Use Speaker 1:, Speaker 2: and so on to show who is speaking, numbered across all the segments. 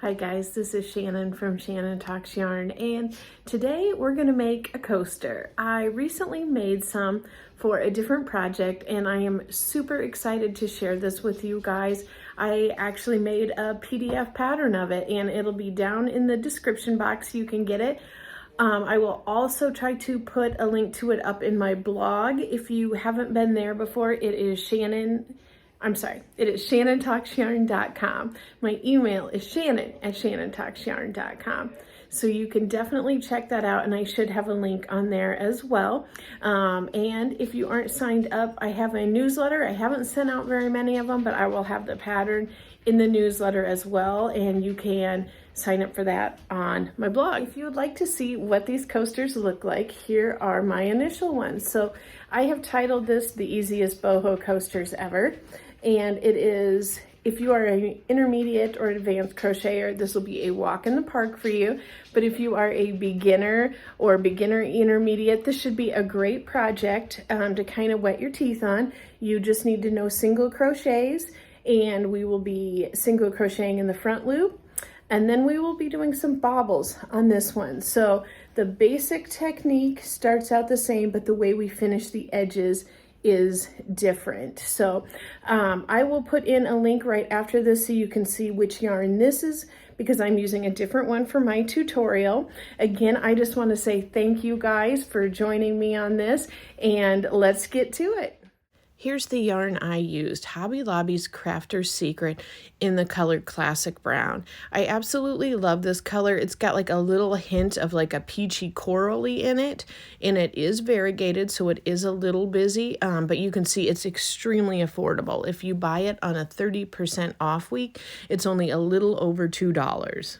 Speaker 1: Hi guys, this is Shannon from Shannontalksyarn, and today we're going to make a coaster. I recently made some for a different project and I am super excited to share this with you guys. I actually made a PDF pattern of it and it'll be down in the description box. You can get it. I will also try to put a link to it up in my blog. If you haven't been there before, it is Shannontalksyarn.com. My email is shannon@shannontalksyarn.com. So you can definitely check that out, and I should have a link on there as well. And if you aren't signed up, I have a newsletter. I haven't sent out very many of them, but I will have the pattern in the newsletter as well, and you can sign up for that on my blog. If you would like to see what these coasters look like, here are my initial ones. So I have titled this The Easiest Boho Coasters Ever. And it is, if you are an intermediate or advanced crocheter, this will be a walk in the park for you. But if you are a beginner or beginner intermediate, this should be a great project to kind of wet your teeth on. You just need to know single crochets, and we will be single crocheting in the front loop. And then we will be doing some bobbles on this one. So the basic technique starts out the same, but the way we finish the edges is different. So I will put in a link right after this so you can see which yarn this is, because I'm using a different one for my tutorial. Again, I just want to say thank you guys for joining me on this, and let's get to it. Here's the yarn I used, Hobby Lobby's Crafter's Secret in the color Classic Brown. I absolutely love this color. It's got like a little hint of like a peachy corally in it, and it is variegated, so it is a little busy, but you can see it's extremely affordable. If you buy it on a 30% off week, it's only a little over $2.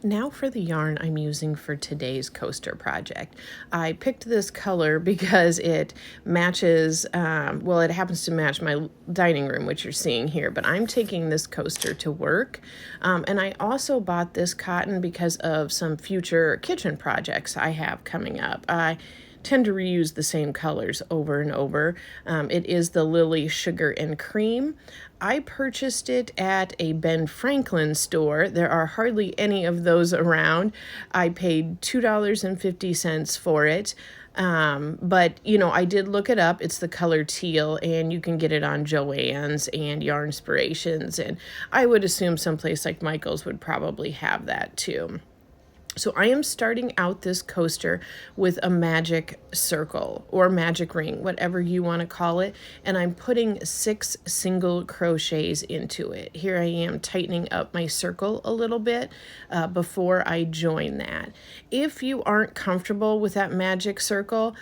Speaker 1: Now for the yarn I'm using for today's coaster project. I picked this color because it matches, well, it happens to match my dining room, which you're seeing here, but I'm taking this coaster to work. And I also bought this cotton because of some future kitchen projects I have coming up. I tend to reuse the same colors over and over. It is the Lily Sugar and Cream. I purchased it at a Ben Franklin store. There are hardly any of those around. I paid $2.50 for it. But you know, I did look it up. It's the color teal, and you can get it on Joann's and Yarnspirations, and I would assume someplace like Michael's would probably have that too. So I am starting out this coaster with a magic circle or magic ring, whatever you want to call it, and I'm putting 6 single crochets into it. Here I am tightening up my circle a little bit before I join that. If you aren't comfortable with that magic circle,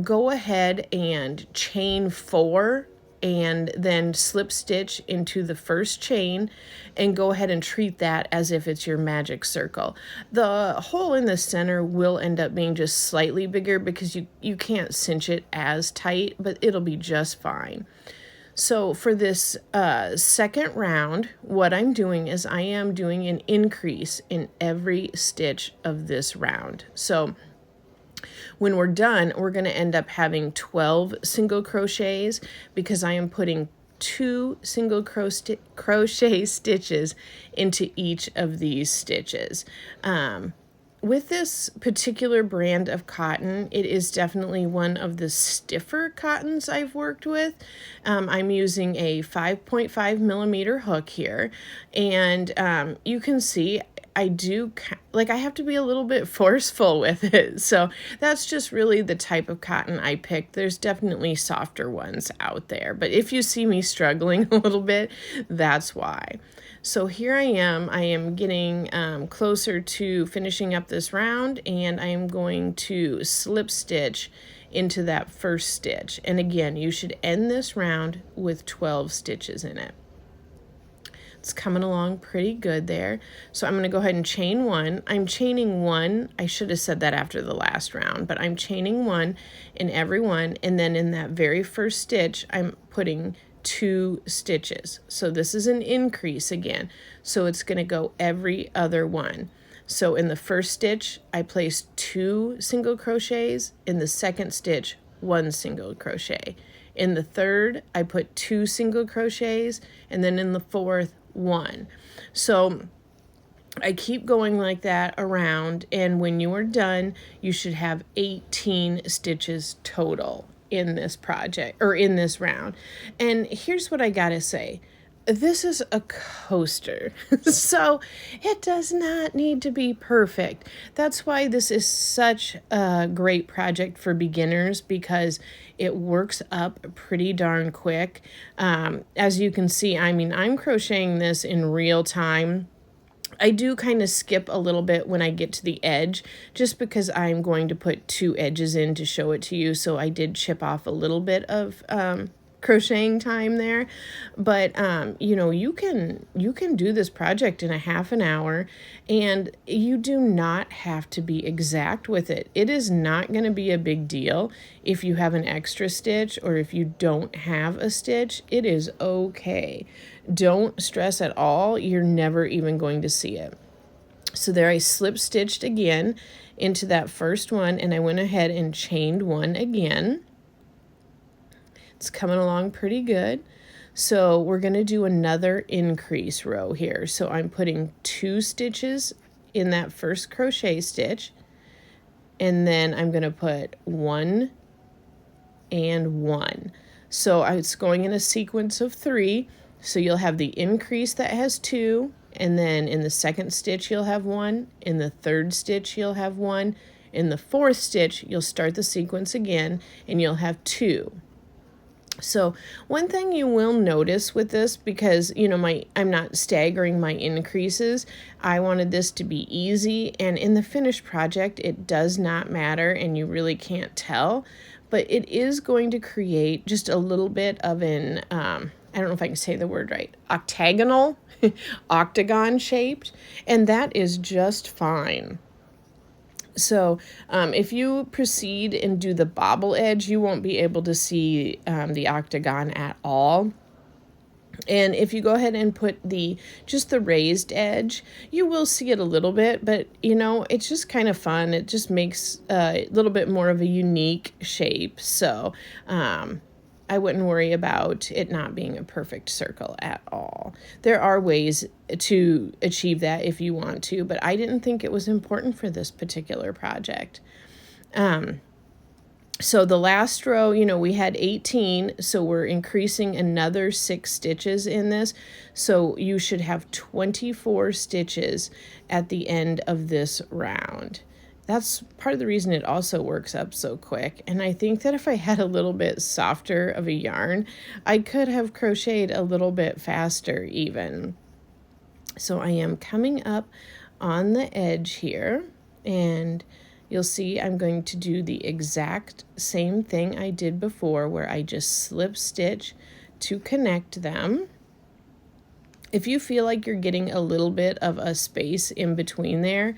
Speaker 1: go ahead and chain 4 and then slip stitch into the first chain and go ahead and treat that as if it's your magic circle. The hole in the center will end up being just slightly bigger because you can't cinch it as tight, but it'll be just fine. So for this second round, what I'm doing is I am doing an increase in every stitch of this round. So when we're done, we're going to end up having 12 single crochets because I am putting 2 single crochet stitches into each of these stitches. With this particular brand of cotton, it is definitely one of the stiffer cottons I've worked with. I'm using a 5.5 millimeter hook here, and you can see I have to be a little bit forceful with it. So that's just really the type of cotton I picked. There's definitely softer ones out there, but if you see me struggling a little bit, that's why. So here I am getting closer to finishing up this round, and I am going to slip stitch into that first stitch. And again, you should end this round with 12 stitches in it. It's coming along pretty good there. So I'm going to go ahead and chain 1. I'm chaining 1. I should have said that after the last round, but I'm chaining 1 in every one. And then in that very first stitch, I'm putting 2 stitches. So this is an increase again. So it's going to go every other one. So in the first stitch, I placed 2 single crochets. In the second stitch, 1 single crochet. In the third, I put 2 single crochets. And then in the fourth, 1. So I keep going like that around, and when you are done, you should have 18 stitches total in this project, or in this round. And here's what I gotta say. This is a coaster, so it does not need to be perfect. That's why this is such a great project for beginners, because it works up pretty darn quick. As you can see, I mean, I'm crocheting this in real time. I do kind of skip a little bit when I get to the edge, just because I'm going to put 2 edges in to show it to you. So I did chip off a little bit of crocheting time there. But you know, you can do this project in a half an hour, and you do not have to be exact with it. It is not going to be a big deal if you have an extra stitch, or if you don't have a stitch. It is okay. Don't stress at all. You're never even going to see it. So there I slip stitched again into that first one, and I went ahead and chained 1 again. It's coming along pretty good. So we're going to do another increase row here. So I'm putting 2 stitches in that first crochet stitch, and then I'm going to put 1 and 1. So it's going in a sequence of 3. So you'll have the increase that has 2, and then in the second stitch you'll have 1, in the third stitch you'll have 1, in the fourth stitch you'll start the sequence again and you'll have 2. So one thing you will notice with this, because you know I'm not staggering my increases, I wanted this to be easy, and in the finished project it does not matter and you really can't tell, but it is going to create just a little bit of an I don't know if I can say the word right, octagonal, octagon shaped, and that is just fine. So if you proceed and do the bobble edge, you won't be able to see the octagon at all. And if you go ahead and put just the raised edge, you will see it a little bit, but you know, it's just kind of fun. It just makes a little bit more of a unique shape. So I wouldn't worry about it not being a perfect circle at all. There are ways to achieve that if you want to, but I didn't think it was important for this particular project. So the last row, you know, we had 18, so we're increasing another 6 stitches in this. So you should have 24 stitches at the end of this round. That's part of the reason it also works up so quick. And I think that if I had a little bit softer of a yarn, I could have crocheted a little bit faster even. So I am coming up on the edge here, and you'll see I'm going to do the exact same thing I did before, where I just slip stitch to connect them. If you feel like you're getting a little bit of a space in between there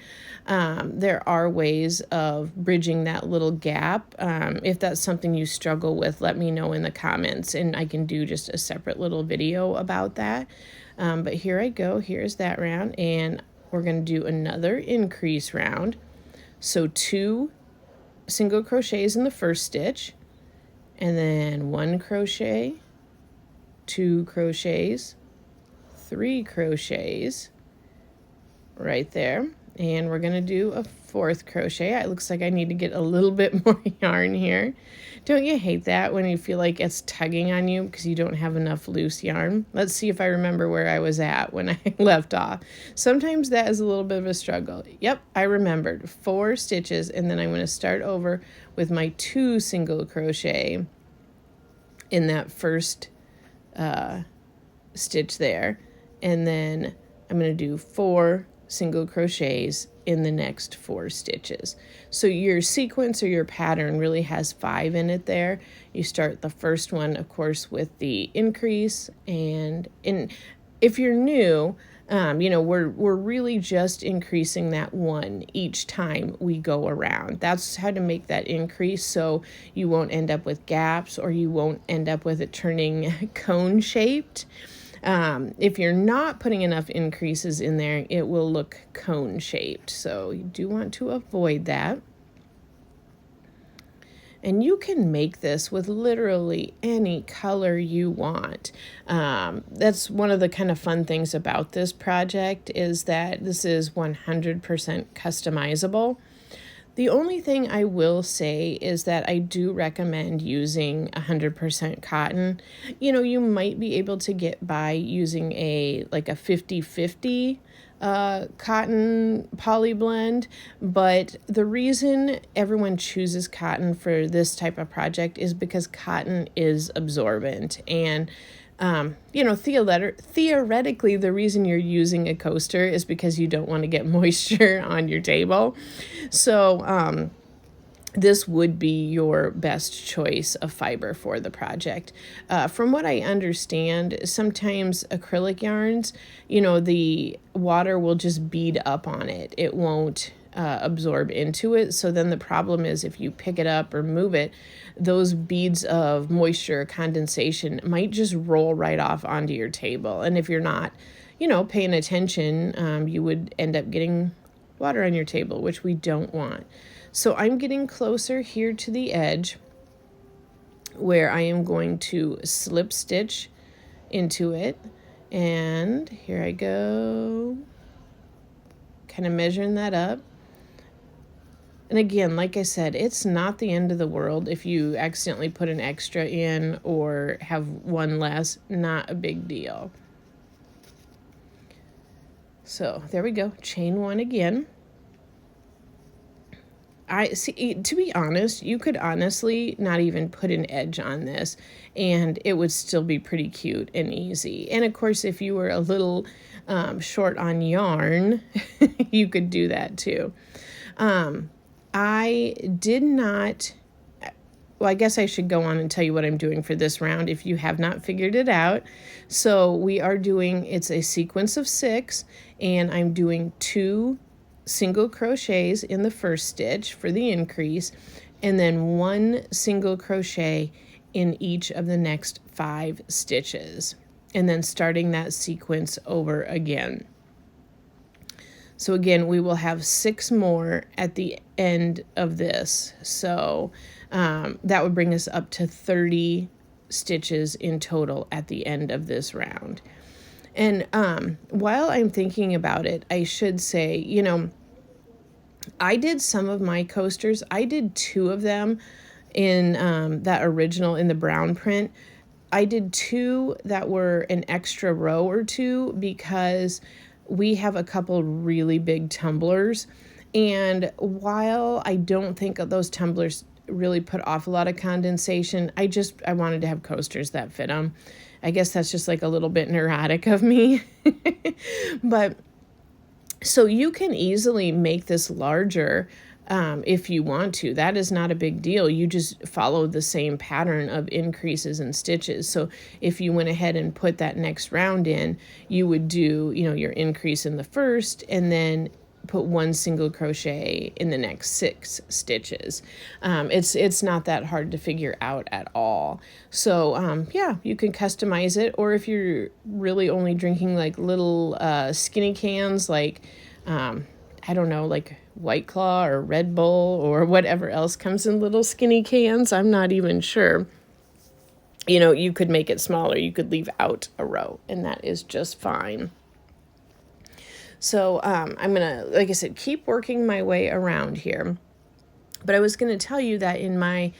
Speaker 1: are ways of bridging that little gap. If that's something you struggle with, let me know in the comments, and I can do just a separate little video about that. But here I go. Here's that round, and we're going to do another increase round. So 2 single crochets in the first stitch, and then 1 crochet, 2 crochets, 3 crochets right there, and we're going to do a 4th crochet. It looks like I need to get a little bit more yarn here. Don't you hate that when you feel like it's tugging on you because you don't have enough loose yarn? Let's see if I remember where I was at when I left off. Sometimes that is a little bit of a struggle. Yep, I remembered. 4 stitches, and then I'm going to start over with my 2 single crochet in that first stitch there, and then I'm going to do 4 single crochets in the next 4 stitches. So your sequence or your pattern really has 5 in it there. You start the first one, of course, with the increase, and if you're new, you know, we're really just increasing that 1 each time we go around. That's how to make that increase, so you won't end up with gaps, or you won't end up with it turning cone shaped. If you're not putting enough increases in there, it will look cone shaped. So you do want to avoid that. And you can make this with literally any color you want. That's one of the kind of fun things about this project, is that this is 100% customizable. The only thing I will say is that I do recommend using 100% cotton. You know, you might be able to get by using a 50-50 cotton poly blend, but the reason everyone chooses cotton for this type of project is because cotton is absorbent. And theoretically, the reason you're using a coaster is because you don't want to get moisture on your table. So this would be your best choice of fiber for the project. From what I understand, sometimes acrylic yarns, the water will just bead up on it. It won't absorb into it. So then the problem is, if you pick it up or move it, those beads of moisture or condensation might just roll right off onto your table. And if you're not, paying attention, you would end up getting water on your table, which we don't want. So I'm getting closer here to the edge where I am going to slip stitch into it. And here I go, kind of measuring that up. And again, like I said, it's not the end of the world if you accidentally put an extra in or have one less. Not a big deal. So there we go. Chain one again. To be honest, you could honestly not even put an edge on this and it would still be pretty cute and easy. And of course, if you were a little short on yarn, you could do that too. I guess I should go on and tell you what I'm doing for this round if you have not figured it out. So it's a sequence of 6, and I'm doing 2 single crochets in the first stitch for the increase, and then 1 single crochet in each of the next 5 stitches, and then starting that sequence over again. So again, we will have 6 more at the end of this. So that would bring us up to 30 stitches in total at the end of this round. And while I'm thinking about it, I should say, I did some of my coasters. I did 2 of them in that original, in the brown print. I did 2 that were an extra row or 2 because we have a couple really big tumblers. And while I don't think those tumblers really put off a lot of condensation, I wanted to have coasters that fit them. I guess that's just like a little bit neurotic of me. But so you can easily make this larger if you want to. That is not a big deal. You just follow the same pattern of increases and stitches. So if you went ahead and put that next round in, you would do, your increase in the first and then put 1 single crochet in the next 6 stitches. It's not that hard to figure out at all. So you can customize it. Or if you're really only drinking like little skinny cans, like like White Claw or Red Bull or whatever else comes in little skinny cans, I'm not even sure. You could make it smaller. You could leave out a row, and that is just fine. So I'm going to, like I said, keep working my way around here. But I was going to tell you that in my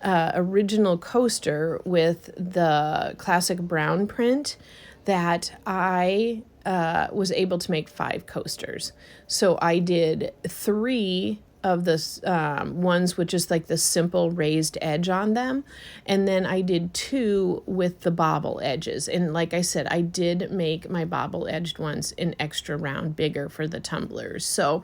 Speaker 1: original coaster with the classic brown print, that I was able to make 5 coasters. So I did 3 of the ones with just like the simple raised edge on them. And then I did 2 with the bobble edges. And like I said, I did make my bobble edged ones an extra round bigger for the tumblers. So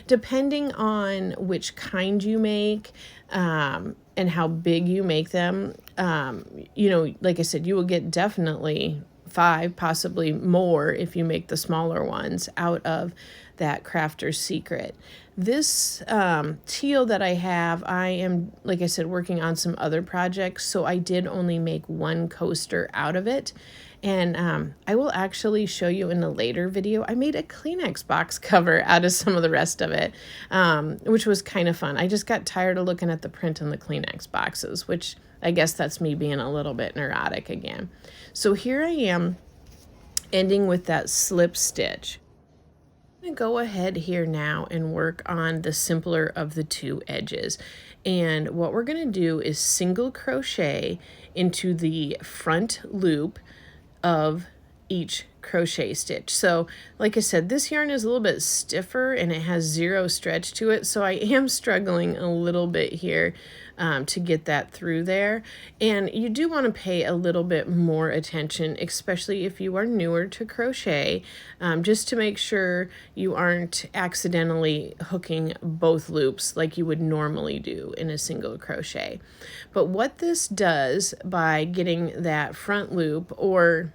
Speaker 1: depending on which kind you make, and how big you make them, like I said, you will get definitely 5, possibly more if you make the smaller ones out of that Crafter's Secret. This teal that I have, I am, like I said, working on some other projects, so I did only make 1 coaster out of it. And I will actually show you in a later video. I made a Kleenex box cover out of some of the rest of it, which was kind of fun. I just got tired of looking at the print on the Kleenex boxes, which I guess that's me being a little bit neurotic again. So here I am ending with that slip stitch. I'm going to go ahead here now and work on the simpler of the two edges. And what we're going to do is single crochet into the front loop of each crochet stitch. So like I said, this yarn is a little bit stiffer and it has zero stretch to it, so I am struggling a little bit here to get that through there. And you do want to pay a little bit more attention, especially if you are newer to crochet, just to make sure you aren't accidentally hooking both loops like you would normally do in a single crochet. But what this does by getting that front loop, or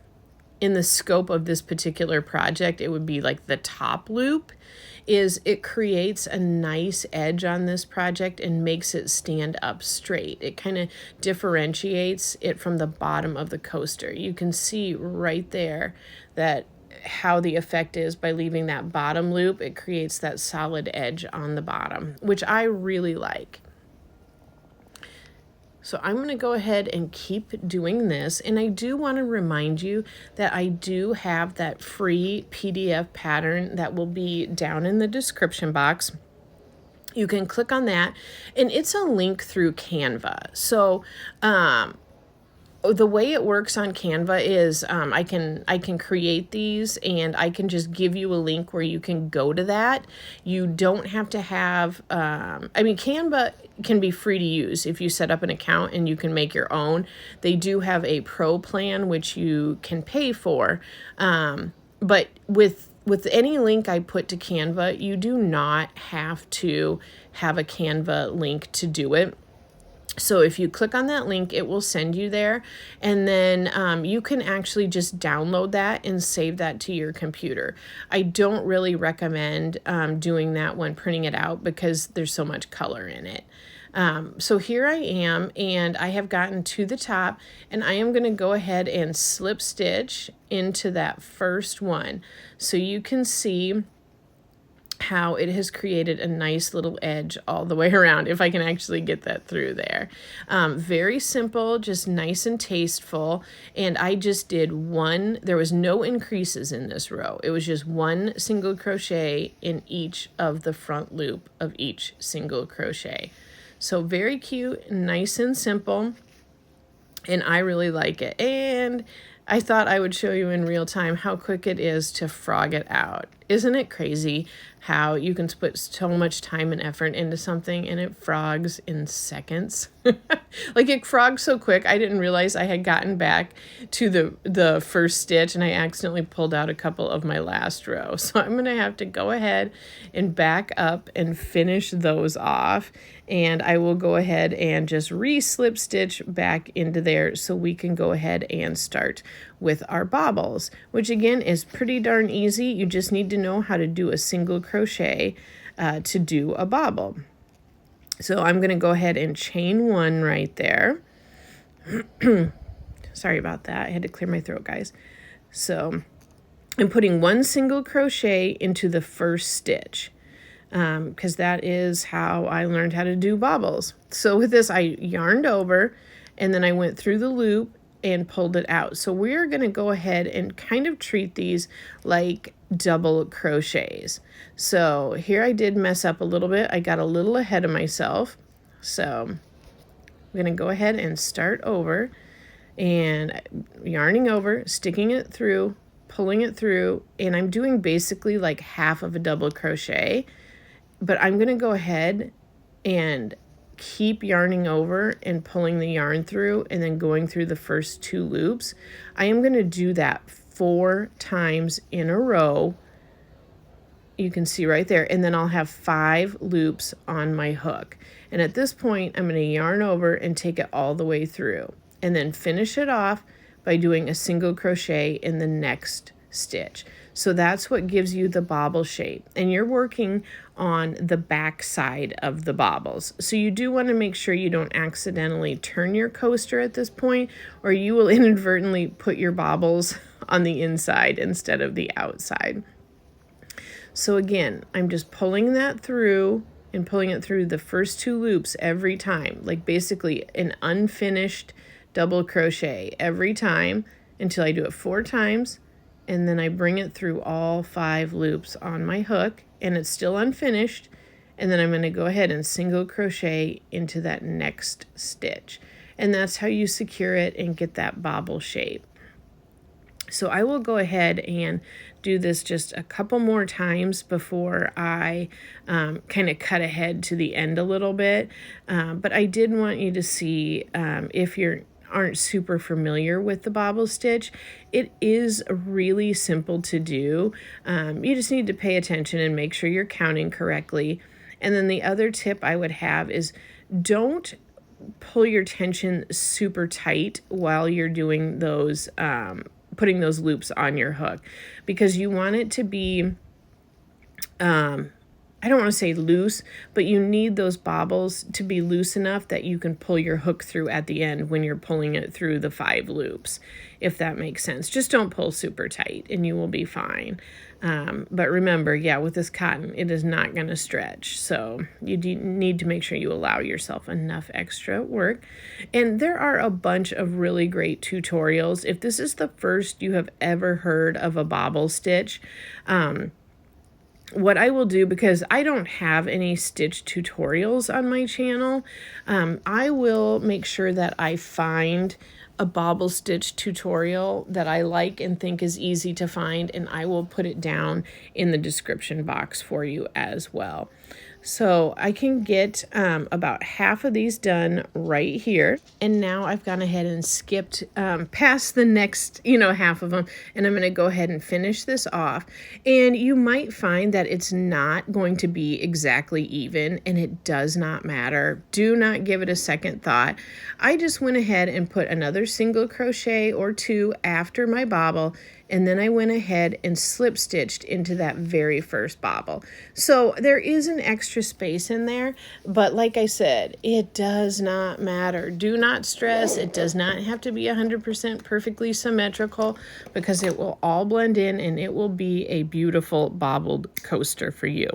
Speaker 1: in the scope of this particular project, it would be like the top loop, is it creates a nice edge on this project and makes it stand up straight. It kind of differentiates it from the bottom of the coaster. You can see right there that how the effect is by leaving that bottom loop. It creates that solid edge on the bottom, which I really like. So I'm going to go ahead and keep doing this. And I do want to remind you that I do have that free PDF pattern that will be down in the description box. You can click on that, and it's a link through Canva. So the way it works on Canva is I can create these, and I can just give you a link where you can go to that. You don't have to have, Canva can be free to use if you set up an account and you can make your own. They do have a pro plan, which you can pay for. But with any link I put to Canva, you do not have to have a Canva link to do it. So if you click on that link, it will send you there, and then you can actually just download that and save that to your computer. I don't really recommend doing that when printing it out because there's so much color in it. So here I am, and I have gotten to the top, and I am going to go ahead and slip stitch into that first one. So you can see how it has created a nice little edge all the way around, if I can actually get that through there. Very simple, just nice and tasteful. And I just did one, there was no increases in this row. It was just one single crochet in each of the front loop of each single crochet. So very cute, nice and simple, and I really like it. And I thought I would show you in real time how quick it is to frog it out. Isn't it crazy how you can put so much time and effort into something and it frogs in seconds? Like, it frogs so quick, I didn't realize I had gotten back to the first stitch, and I accidentally pulled out a couple of my last row. So I'm going to have to go ahead and back up and finish those off. And I will go ahead and just re-slip stitch back into there so we can go ahead and start with our bobbles, which again is pretty darn easy. You just need to know how to do a single crochet to do a bobble. So I'm going to go ahead and chain one right there. Sorry about that. I had to clear my throat, guys. So I'm putting one single crochet into the first stitch, because that is how I learned how to do bobbles. So with this, I yarned over, and then I went through the loop and pulled it out. So we're going to go ahead and kind of treat these like double crochets. So here I did mess up a little bit. I got a little ahead of myself. So I'm going to go ahead and start over, and yarning over, sticking it through, pulling it through, and I'm doing basically like half of a double crochet. But I'm going to go ahead and keep yarning over and pulling the yarn through and then going through the first two loops. I am going to do that 4 times in a row. You can see right there. And then I'll have 5 loops on my hook. And at this point, I'm going to yarn over and take it all the way through, and then finish it off by doing a single crochet in the next stitch. So that's what gives you the bobble shape. And you're working on the back side of the bobbles. So you do want to make sure you don't accidentally turn your coaster at this point, or you will inadvertently put your bobbles on the inside instead of the outside. So again, I'm just pulling that through and pulling it through the first 2 loops every time, like basically an unfinished double crochet every time until I do it 4 times, and then I bring it through all 5 loops on my hook, and it's still unfinished, and then I'm going to go ahead and single crochet into that next stitch, and that's how you secure it and get that bobble shape. So I will go ahead and do this just a couple more times before I kind of cut ahead to the end a little bit. But I did want you to see, if you aren't super familiar with the bobble stitch, it is really simple to do. You just need to pay attention and make sure you're counting correctly. And then the other tip I would have is don't pull your tension super tight while you're doing those putting those loops on your hook, because you want it to be, I don't want to say loose, but you need those bobbles to be loose enough that you can pull your hook through at the end when you're pulling it through the 5 loops, if that makes sense. Just don't pull super tight and you will be fine. But remember, yeah, with this cotton, it is not going to stretch. So you need to make sure you allow yourself enough extra work. And there are a bunch of really great tutorials. If this is the first you have ever heard of a bobble stitch, what I will do, because I don't have any stitch tutorials on my channel, I will make sure that I find a bobble stitch tutorial that I like and think is easy to find, and I will put it down in the description box for you as well. So I can get about half of these done right here. And now I've gone ahead and skipped past the next, half of them. And I'm going to go ahead and finish this off. And you might find that it's not going to be exactly even, and it does not matter. Do not give it a second thought. I just went ahead and put another single crochet or 2 after my bobble, and then I went ahead and slip stitched into that very first bobble. So there is an extra space in there, but like I said, it does not matter. Do not stress. It does not have to be 100% perfectly symmetrical, because it will all blend in and it will be a beautiful bobbled coaster for you.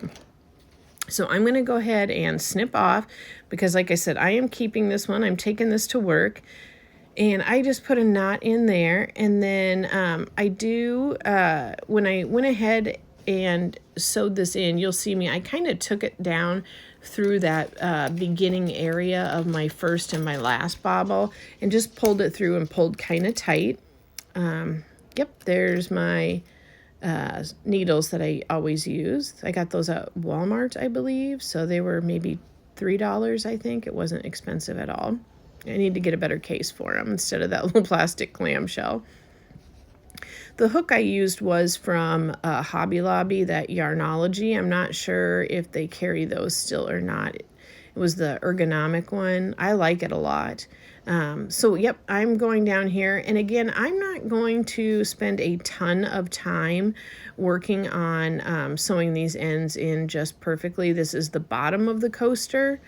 Speaker 1: So I'm going to go ahead and snip off, because like I said, I am keeping this one. I'm taking this to work. And I just put a knot in there, and then I do, when I went ahead and sewed this in, you'll see me, I kind of took it down through that beginning area of my first and my last bobble, and just pulled it through and pulled kind of tight. Yep, there's my needles that I always use. I got those at Walmart, I believe, so they were maybe $3, I think. It wasn't expensive at all. I need to get a better case for them instead of that little plastic clamshell. The hook I used was from Hobby Lobby, that Yarnology. I'm not sure if they carry those still or not. It was the ergonomic one. I like it a lot. So, yep, I'm going down here. And again, I'm not going to spend a ton of time working on sewing these ends in just perfectly. This is the bottom of the coaster.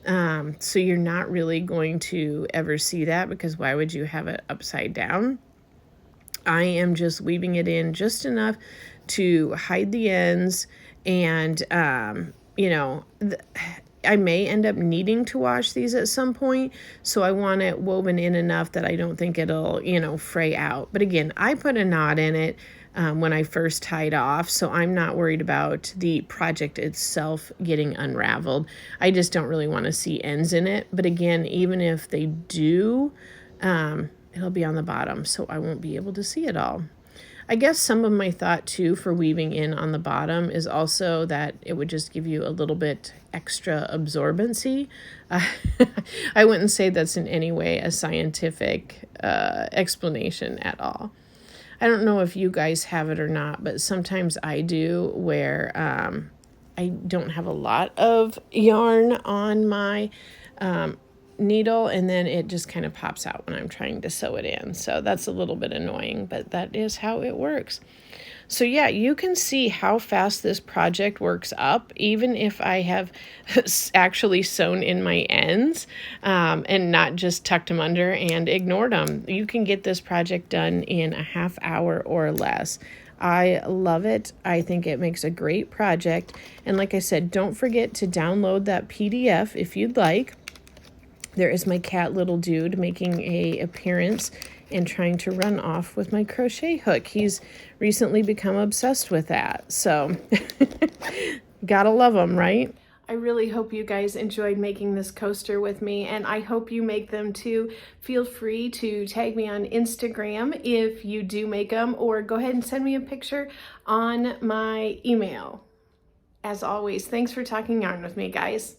Speaker 1: So you're not really going to ever see that, because why would you have it upside down? I am just weaving it in just enough to hide the ends, and, I may end up needing to wash these at some point, so I want it woven in enough that I don't think it'll, fray out. But again, I put a knot in it when I first tied off, so I'm not worried about the project itself getting unraveled. I just don't really want to see ends in it. But again, even if they do, it'll be on the bottom, so I won't be able to see it all. I guess some of my thought too for weaving in on the bottom is also that it would just give you a little bit extra absorbency. I wouldn't say that's in any way a scientific explanation at all. I don't know if you guys have it or not, but sometimes I do, where I don't have a lot of yarn on my needle, and then it just kind of pops out when I'm trying to sew it in. So that's a little bit annoying, but that is how it works. So yeah, you can see how fast this project works up, even if I have actually sewn in my ends and not just tucked them under and ignored them. You can get this project done in a half hour or less. I love it. I think it makes a great project. And like I said, don't forget to download that PDF if you'd like. There is my cat little dude making an appearance and trying to run off with my crochet hook. He's recently become obsessed with that. So gotta love him, right? I really hope you guys enjoyed making this coaster with me, and I hope you make them too. Feel free to tag me on Instagram if you do make them, or go ahead and send me a picture on my email. As always, thanks for talking yarn with me, guys.